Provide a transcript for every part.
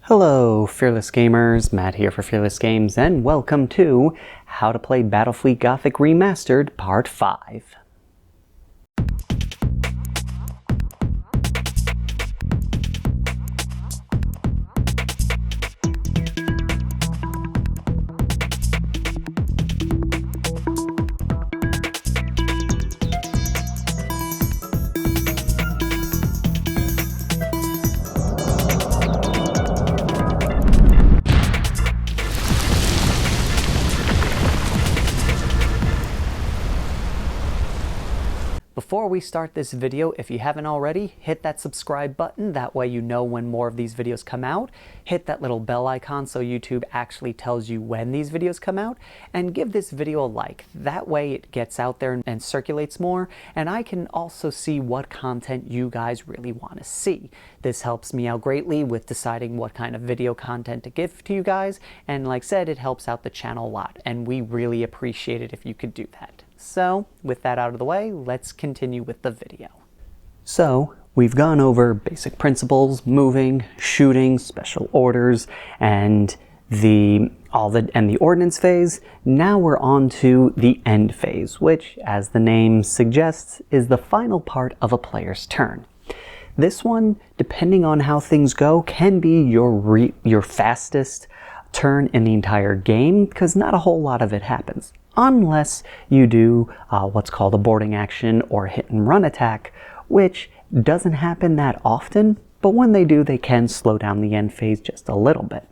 Hello, Fearless Gamers, Matt here for Fearless Games, and welcome to How to Play Battlefleet Gothic Remastered Part 5. Before we start this video, if you haven't already, hit that subscribe button. That way you know when more of these videos come out. Hit that little bell icon so YouTube actually tells you when these videos come out. And give this video a like. That way it gets out there and circulates more. And I can also see what content you guys really want to see. This helps me out greatly with deciding what kind of video content to give to you guys. And like I said, it helps out the channel a lot. And we really appreciate it if you could do that. So, with that out of the way, let's continue with the video. So, we've gone over basic principles, moving, shooting, special orders, and the ordnance phase. Now we're on to the end phase, which, as the name suggests, is the final part of a player's turn. This one, depending on how things go, can be your fastest turn in the entire game, because not a whole lot of it happens. Unless you do what's called a boarding action or hit and run attack, which doesn't happen that often, but when they do, they can slow down the end phase just a little bit.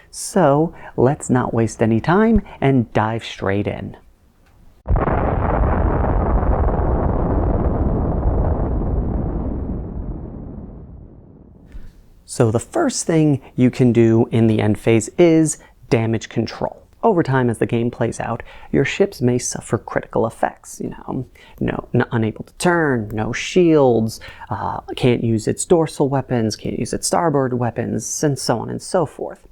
So let's not waste any time and dive straight in. So the first thing you can do in the end phase is damage control. Over time, as the game plays out, your ships may suffer critical effects. Unable to turn, no shields, can't use its dorsal weapons, can't use its starboard weapons, and so on and so forth.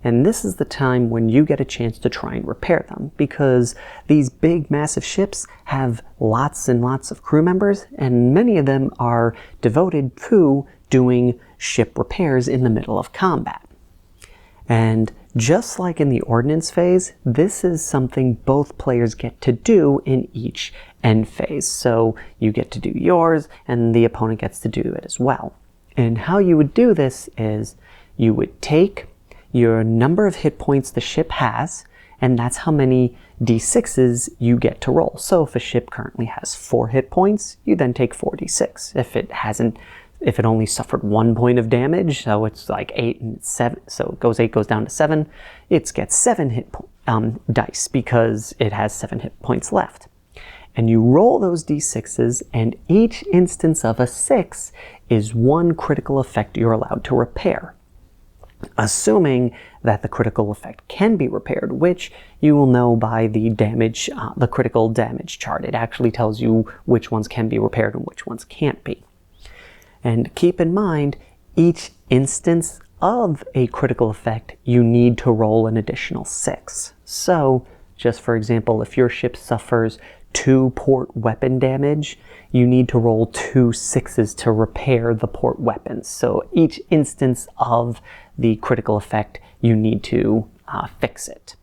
And this is the time when you get a chance to try and repair them, because these big, massive ships have lots and lots of crew members, and many of them are devoted to doing ship repairs in the middle of combat. And just like in the ordnance phase, this is something both players get to do in each end phase. So you get to do yours, and the opponent gets to do it as well. And how you would do this is you would take your number of hit points the ship has, and that's how many d6s you get to roll. So if a ship currently has 4 hit points, you then take 4d6. If it only suffered 1 point of damage, so it's like 8 and 7, so 8 goes down to 7, it gets 7 dice because it has 7 hit points left. And you roll those d6s, and each instance of a 6 is 1 critical effect you're allowed to repair. Assuming that the critical effect can be repaired, which you will know by the damage, the critical damage chart. It actually tells you which ones can be repaired and which ones can't be. And keep in mind, each instance of a critical effect, you need to roll an additional 6. So, just for example, if your ship suffers 2 port weapon damage, you need to roll 2 6s to repair the port weapons. So each instance of the critical effect, you need to fix it.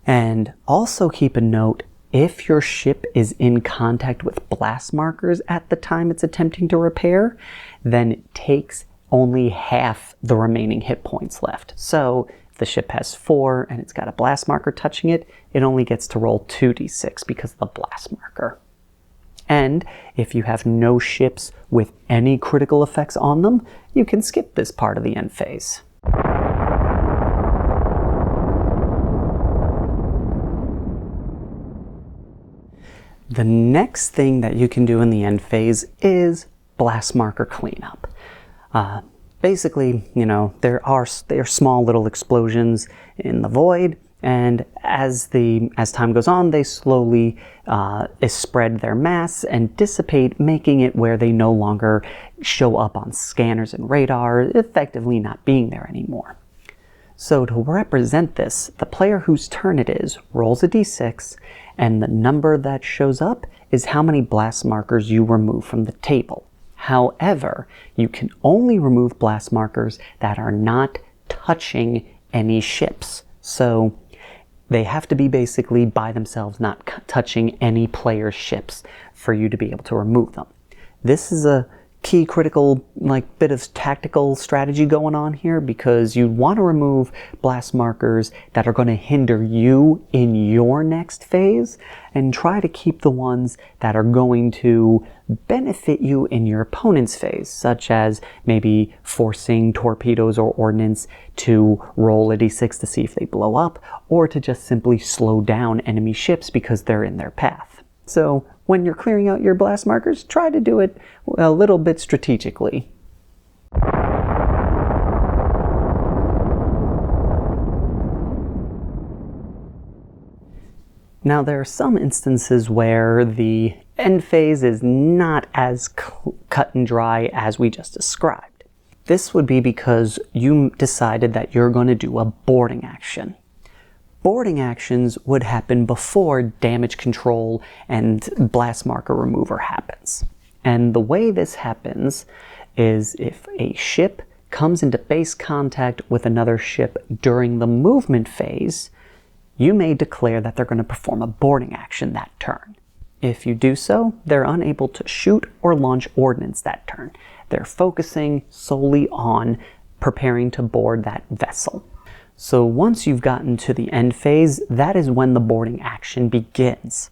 And also keep a note, if your ship is in contact with blast markers at the time it's attempting to repair, then it takes only half the remaining hit points left. So if the ship has 4 and it's got a blast marker touching it, it only gets to roll 2d6 because of the blast marker. And if you have no ships with any critical effects on them, you can skip this part of the end phase. The next thing that you can do in the end phase is blast marker cleanup. Basically, there are small little explosions in the void, and as time goes on, they slowly spread their mass and dissipate, making it where they no longer show up on scanners and radar, effectively not being there anymore. So to represent this, the player whose turn it is rolls a d6, and the number that shows up is how many blast markers you remove from the table. However, you can only remove blast markers that are not touching any ships. So they have to be basically by themselves, not touching any player's ships for you to be able to remove them. This is a key critical bit of tactical strategy going on here, because you want to remove blast markers that are going to hinder you in your next phase and try to keep the ones that are going to benefit you in your opponent's phase, such as maybe forcing torpedoes or ordnance to roll a d6 to see if they blow up, or to just simply slow down enemy ships because they're in their path. So when you're clearing out your blast markers, try to do it a little bit strategically. Now, there are some instances where the end phase is not as cut and dry as we just described. This would be because you decided that you're going to do a boarding action. Boarding actions would happen before damage control and blast marker remover happens. And the way this happens is if a ship comes into base contact with another ship during the movement phase, you may declare that they're going to perform a boarding action that turn. If you do so, they're unable to shoot or launch ordnance that turn. They're focusing solely on preparing to board that vessel. So once you've gotten to the end phase, that is when the boarding action begins.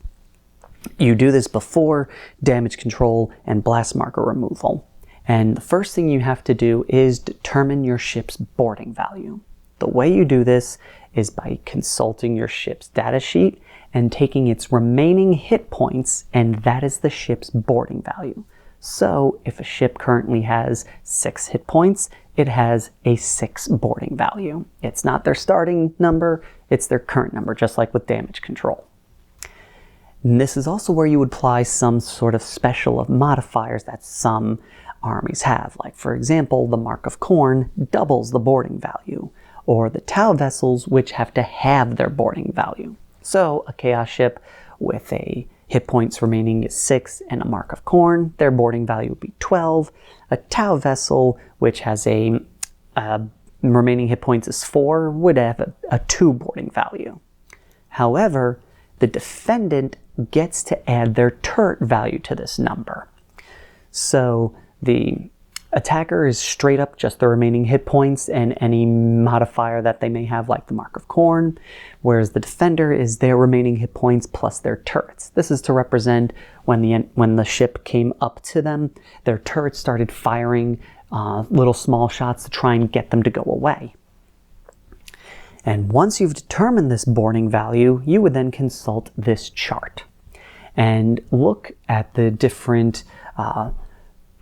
You do this before damage control and blast marker removal. And the first thing you have to do is determine your ship's boarding value. The way you do this is by consulting your ship's data sheet and taking its remaining hit points, and that is the ship's boarding value. So if a ship currently has 6 hit points, it has a 6 boarding value. It's not their starting number, it's their current number, just like with damage control. And this is also where you would apply some sort of special of modifiers that some armies have. Like, for example, the Mark of Corn doubles the boarding value, or the Tau vessels, which have to have their boarding value. So a Chaos ship with a hit points remaining is 6 and a Mark of Corn, their boarding value would be 12. A Tau vessel, which has a remaining hit points is 4, would have a 2 boarding value. However, the defendant gets to add their turret value to this number. So the attacker is straight up just the remaining hit points and any modifier that they may have, like the Mark of Corn, whereas the defender is their remaining hit points plus their turrets. This is to represent when the ship came up to them, their turrets started firing little small shots to try and get them to go away. And once you've determined this boarding value, you would then consult this chart and look at the different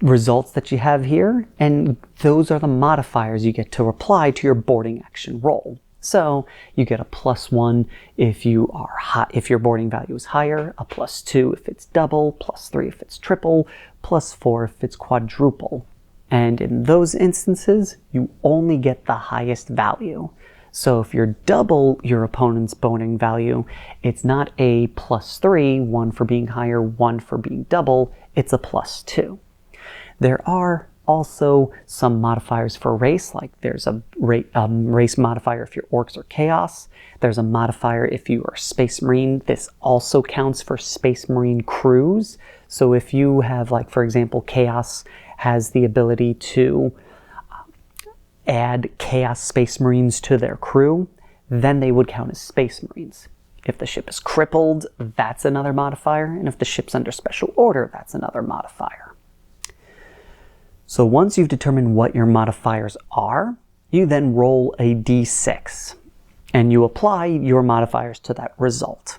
results that you have here, and those are the modifiers you get to apply to your boarding action roll. So you get a +1 if your boarding value is higher, a +2 if it's double, +3 if it's triple, +4 if it's quadruple. And in those instances, you only get the highest value. So if you're double your opponent's boarding value, it's not a +3, 1 for being higher, 1 for being double, it's a +2. There are also some modifiers for race, like there's a race modifier if you're Orcs or Chaos. There's a modifier if you are Space Marine. This also counts for Space Marine crews. So if you have, like, for example, Chaos has the ability to add Chaos Space Marines to their crew, then they would count as Space Marines. If the ship is crippled, that's another modifier, and if the ship's under special order, that's another modifier. So once you've determined what your modifiers are, you then roll a d6, and you apply your modifiers to that result.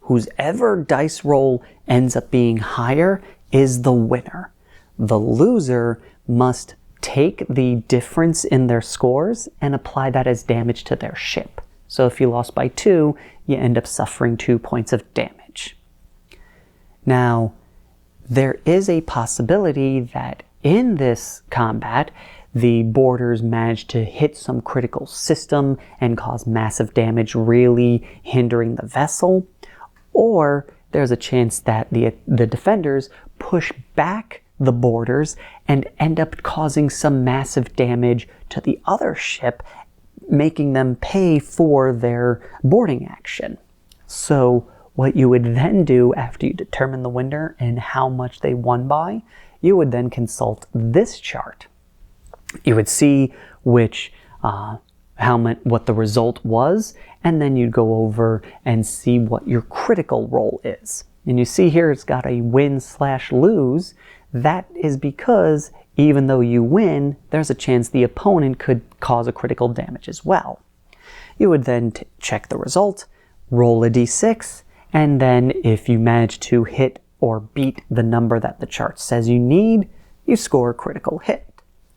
Whoever dice roll ends up being higher is the winner. The loser must take the difference in their scores and apply that as damage to their ship. So if you lost by 2, you end up suffering 2 points of damage. Now, there is a possibility that in this combat, the boarders manage to hit some critical system and cause massive damage, really hindering the vessel. Or there's a chance that the defenders push back the borders and end up causing some massive damage to the other ship, making them pay for their boarding action. So what you would then do after you determine the winner and how much they won by, you would then consult this chart. You would see what the result was, and then you'd go over and see what your critical roll is. And you see here it's got a win/lose. That is because even though you win, there's a chance the opponent could cause a critical damage as well. You would then check the result, roll a d6, and then if you manage to hit or beat the number that the chart says you need, you score a critical hit.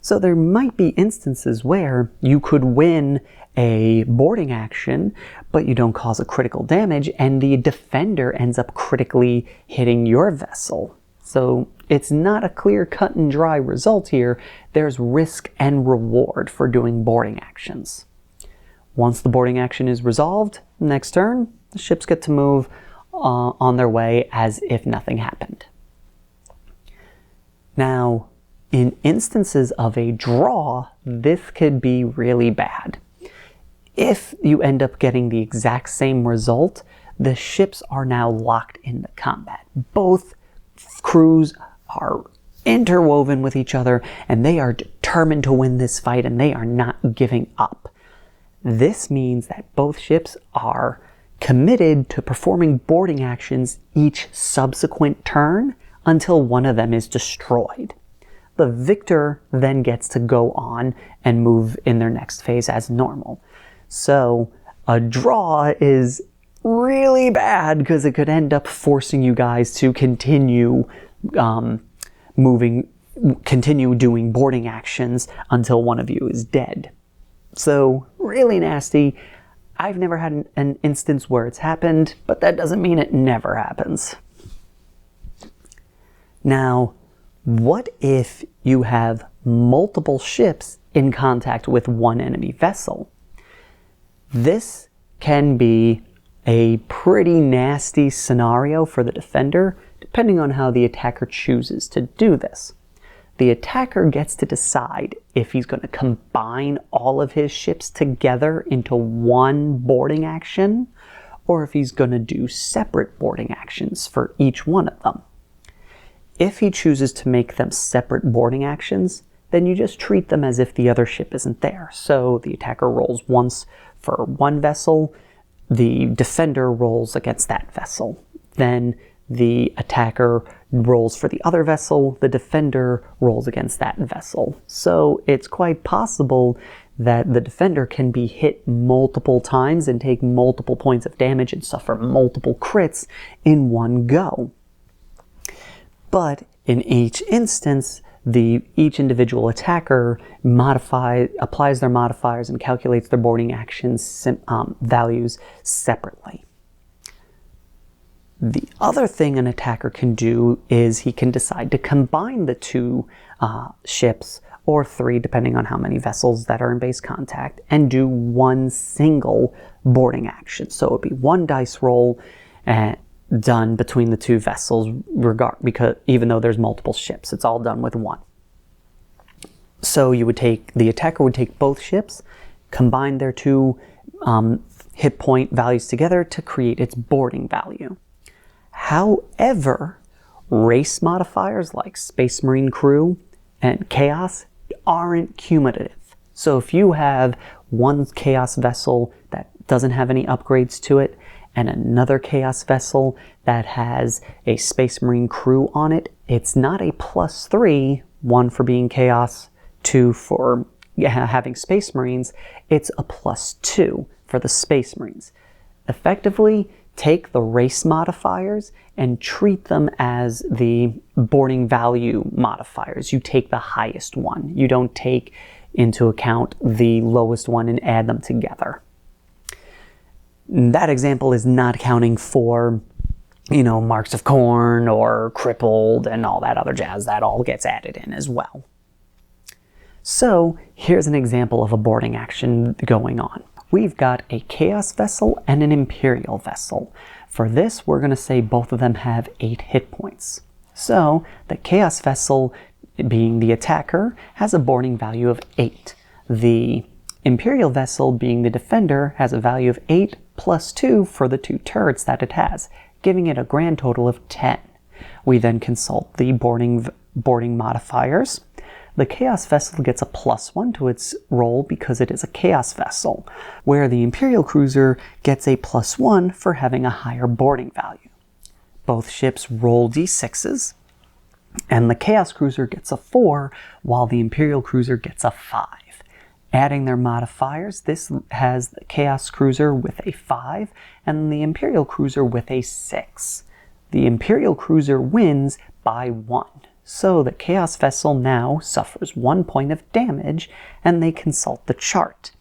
So there might be instances where you could win a boarding action, but you don't cause a critical damage, and the defender ends up critically hitting your vessel. So it's not a clear cut and dry result here. There's risk and reward for doing boarding actions. Once the boarding action is resolved, next turn, the ships get to move on their way as if nothing happened. Now, in instances of a draw, this could be really bad. If you end up getting the exact same result, the ships are now locked into combat. Both crews are interwoven with each other, and they are determined to win this fight, and they are not giving up. This means that both ships are committed to performing boarding actions each subsequent turn until one of them is destroyed. The victor then gets to go on and move in their next phase as normal. So a draw is really bad because it could end up forcing you guys to continue doing boarding actions until one of you is dead. So really nasty. I've never had an instance where it's happened, but that doesn't mean it never happens. Now, what if you have multiple ships in contact with one enemy vessel? This can be a pretty nasty scenario for the defender, depending on how the attacker chooses to do this. The attacker gets to decide if he's going to combine all of his ships together into one boarding action, or if he's going to do separate boarding actions for each one of them. If he chooses to make them separate boarding actions, then you just treat them as if the other ship isn't there. So the attacker rolls once for one vessel, the defender rolls against that vessel. Then the attacker rolls for the other vessel, the defender rolls against that vessel. So it's quite possible that the defender can be hit multiple times and take multiple points of damage and suffer multiple crits in one go. But in each instance, each individual attacker applies their modifiers and calculates their boarding actions values separately. The other thing an attacker can do is he can decide to combine the two ships, or three depending on how many vessels that are in base contact, and do one single boarding action. So it would be one dice roll done between the two vessels, because even though there's multiple ships, it's all done with one. So the attacker would take both ships, combine their two hit point values together to create its boarding value. However, race modifiers like Space Marine Crew and Chaos aren't cumulative. So if you have one Chaos vessel that doesn't have any upgrades to it, and another Chaos vessel that has a Space Marine Crew on it, it's not a +3, one for being Chaos, 2 for having Space Marines, it's a +2 for the Space Marines. Effectively, take the race modifiers and treat them as the boarding value modifiers. You take the highest one. You don't take into account the lowest one and add them together. That example is not accounting for, Marks of Corn or Crippled and all that other jazz. That all gets added in as well. So here's an example of a boarding action going on. We've got a Chaos vessel and an Imperial vessel. For this, we're going to say both of them have 8 hit points. So the Chaos Vessel, being the attacker, has a boarding value of 8. The Imperial Vessel, being the defender, has a value of 8 plus 2 for the 2 turrets that it has, giving it a grand total of 10. We then consult the boarding modifiers. The Chaos Vessel gets a +1 to its roll because it is a Chaos Vessel, where the Imperial Cruiser gets a +1 for having a higher boarding value. Both ships roll d6s, and the Chaos Cruiser gets a 4, while the Imperial Cruiser gets a 5. Adding their modifiers, this has the Chaos Cruiser with a 5 and the Imperial Cruiser with a 6. The Imperial Cruiser wins by 1, so the Chaos Vessel now suffers 1 point of damage, and they consult the chart.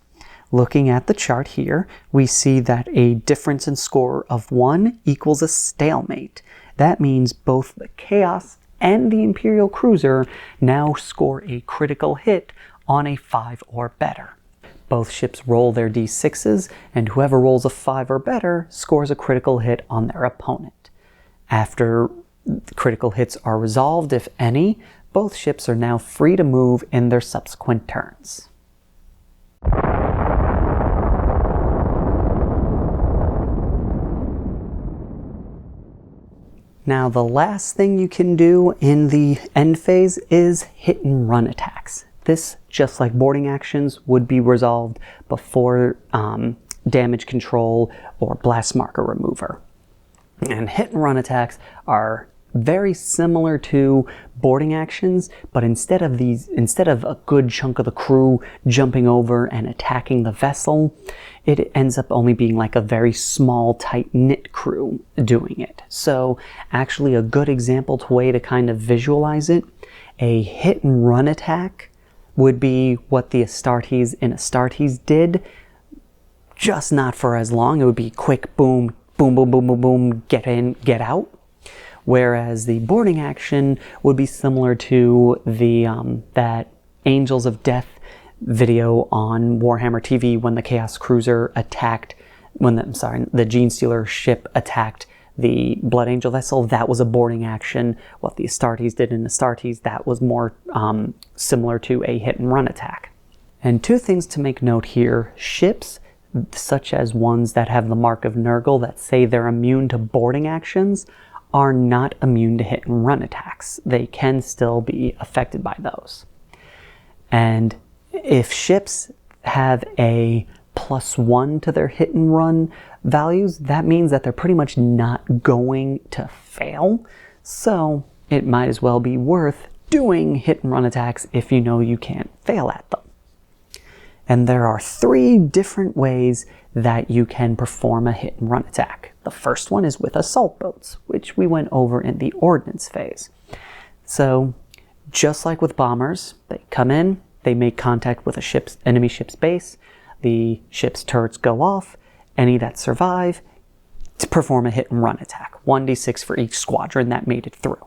Looking at the chart here, we see that a difference in score of 1 equals a stalemate. That means both the Chaos and the Imperial Cruiser now score a critical hit on a 5 or better. Both ships roll their d6s, and whoever rolls a 5 or better scores a critical hit on their opponent. After the critical hits are resolved, if any, both ships are now free to move in their subsequent turns. Now, the last thing you can do in the end phase is hit and run attacks. This, just like boarding actions, would be resolved before damage control or blast marker remover. And hit and run attacks are very similar to boarding actions, but instead of a good chunk of the crew jumping over and attacking the vessel, it ends up only being like a very small, tight-knit crew doing it. So actually a good way to kind of visualize it, a hit and run attack would be what the Astartes in Astartes did, just not for as long. It would be quick, boom, boom, boom, boom, boom, boom, get in, get out. Whereas the boarding action would be similar to the that Angels of Death video on Warhammer TV when the Chaos Cruiser attacked, the Genestealer ship attacked the Blood Angel vessel. That was a boarding action. What the Astartes did in Astartes, that was more similar to a hit and run attack. And 2 things to make note here: ships such as ones that have the mark of Nurgle that say they're immune to boarding actions are not immune to hit and run attacks. They can still be affected by those. And if ships have a +1 to their hit and run values, that means that they're pretty much not going to fail. So it might as well be worth doing hit and run attacks if you know you can't fail at them. And there are 3 different ways that you can perform a hit and run attack. The first one is with assault boats, which we went over in the ordnance phase. So just like with bombers, they come in, they make contact with a enemy ship's base, the ship's turrets go off, any that survive to perform a hit and run attack. 1d6 for each squadron that made it through.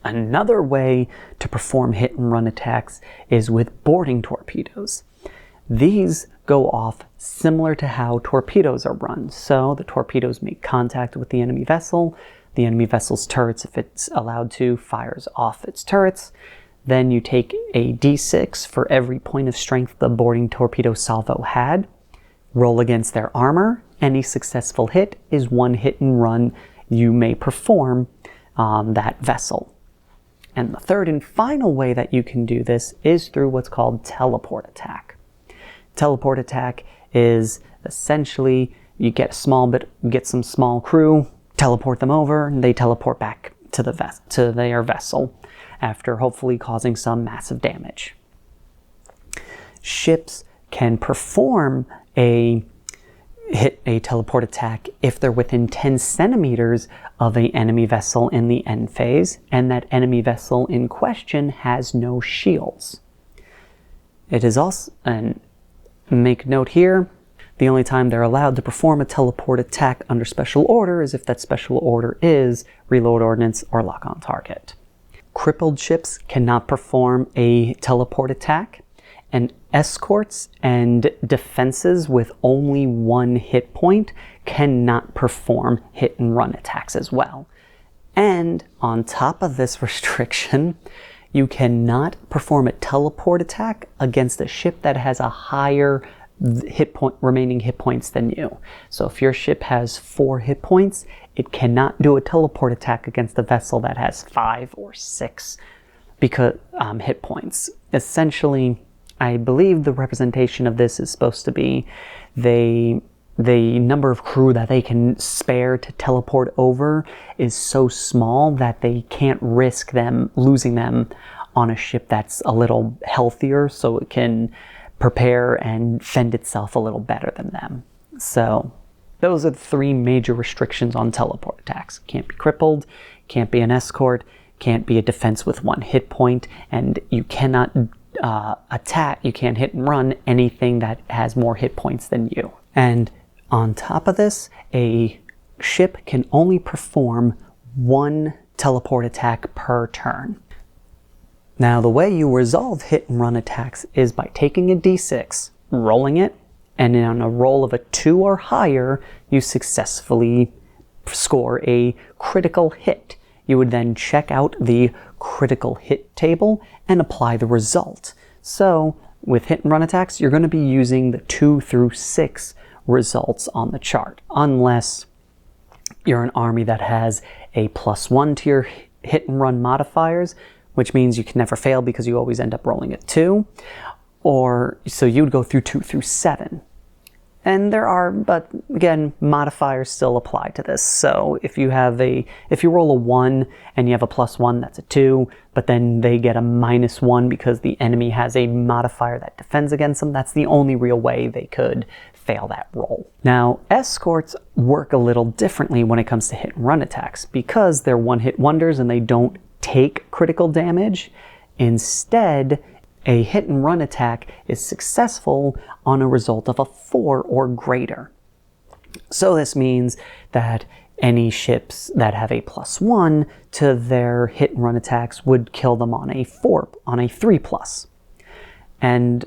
Another way to perform hit and run attacks is with boarding torpedoes. These go off similar to how torpedoes are run. So the torpedoes make contact with the enemy vessel. The enemy vessel's turrets, if it's allowed to, fires off its turrets. Then you take a d6 for every point of strength the boarding torpedo salvo had. Roll against their armor. Any successful hit is 1 hit and run you may perform on that vessel. And the third and final way that you can do this is through what's called teleport attack. Teleport attack is essentially you get some small crew, teleport them over, and they teleport back to their vessel after hopefully causing some massive damage. Ships can perform a teleport attack if they're within 10 centimeters of an enemy vessel in the end phase, and that enemy vessel in question has no shields. It is also, and make note here, the only time they're allowed to perform a teleport attack under special order is if that special order is reload ordnance or lock on target. Crippled ships cannot perform a teleport attack, and escorts and defenses with only 1 hit point cannot perform hit and run attacks as well. And on top of this restriction, you cannot perform a teleport attack against a ship that has a higher remaining hit points than you. So if your ship has 4 hit points, it cannot do a teleport attack against a vessel that has 5 or 6 hit points. Essentially, I believe the representation of this is supposed to be the number of crew that they can spare to teleport over is so small that they can't risk them losing them on a ship that's a little healthier, so it can prepare and fend itself a little better than them. So those are the 3 major restrictions on teleport attacks. Can't be crippled, can't be an escort, can't be a defense with 1 hit point, and you cannot you can't hit and run anything that has more hit points than you. And on top of this, a ship can only perform 1 teleport attack per turn. Now, the way you resolve hit and run attacks is by taking a d6, rolling it, and on a roll of a 2 or higher, you successfully score a critical hit. You would then check out the critical hit table and apply the result. So, with hit and run attacks, you're going to be using the 2 through 6 results on the chart, unless you're an army that has a +1 to your hit and run modifiers, which means you can never fail because you always end up rolling a 2, or so you'd go through 2 through 7. And there are, but again, modifiers still apply to this. So if you roll a 1 and you have a +1, that's a 2, but then they get a -1 because the enemy has a modifier that defends against them, that's the only real way they could fail that roll. Now, escorts work a little differently when it comes to hit and run attacks because they're 1-hit wonders and they don't take critical damage. Instead, a hit and run attack is successful on a result of a 4 or greater. So this means that any ships that have a +1 to their hit and run attacks would kill them on a 3+. And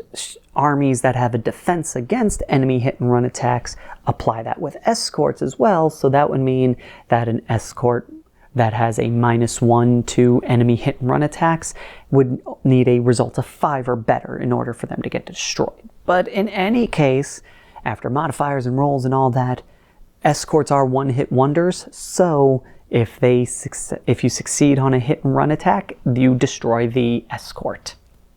armies that have a defense against enemy hit and run attacks apply that with escorts as well. So that would mean that an escort that has a -1 to enemy hit and run attacks would need a result of 5 or better in order for them to get destroyed. But in any case, after modifiers and rolls and all that, escorts are 1-hit wonders, so if you succeed on a hit and run attack, you destroy the escort.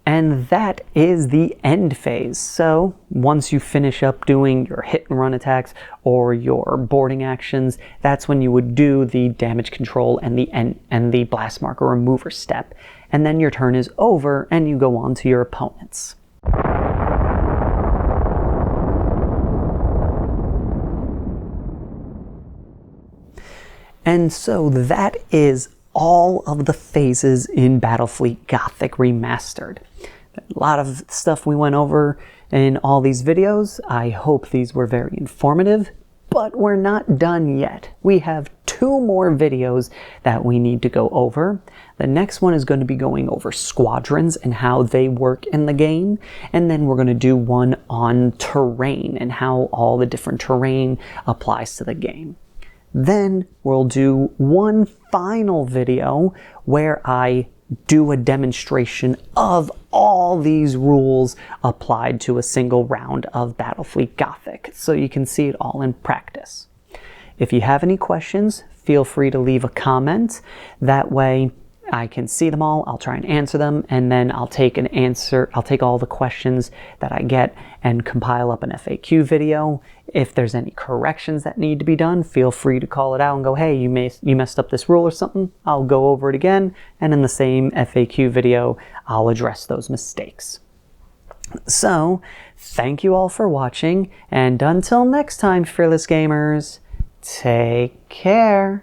And that is the end phase. So once you finish up doing your hit and run attacks or your boarding actions, that's when you would do the damage control and the blast marker remover step. And then your turn is over and you go on to your opponents. And so that is all of the phases in Battlefleet Gothic Remastered. A lot of stuff we went over in all these videos. I hope these were very informative, but we're not done yet. We have 2 more videos that we need to go over. The next one is going to be going over squadrons and how they work in the game, and then we're going to do one on terrain and how all the different terrain applies to the game. Then we'll do one final video where I do a demonstration of all these rules applied to a single round of Battlefleet Gothic, so you can see it all in practice. If you have any questions, feel free to leave a comment. That way I can see them all, I'll try and answer them, and then I'll take all the questions that I get and compile up an FAQ video. If there's any corrections that need to be done, feel free to call it out and go, hey, you messed up this rule or something. I'll go over it again, and in the same FAQ video, I'll address those mistakes. So, thank you all for watching, and until next time, fearless gamers, take care.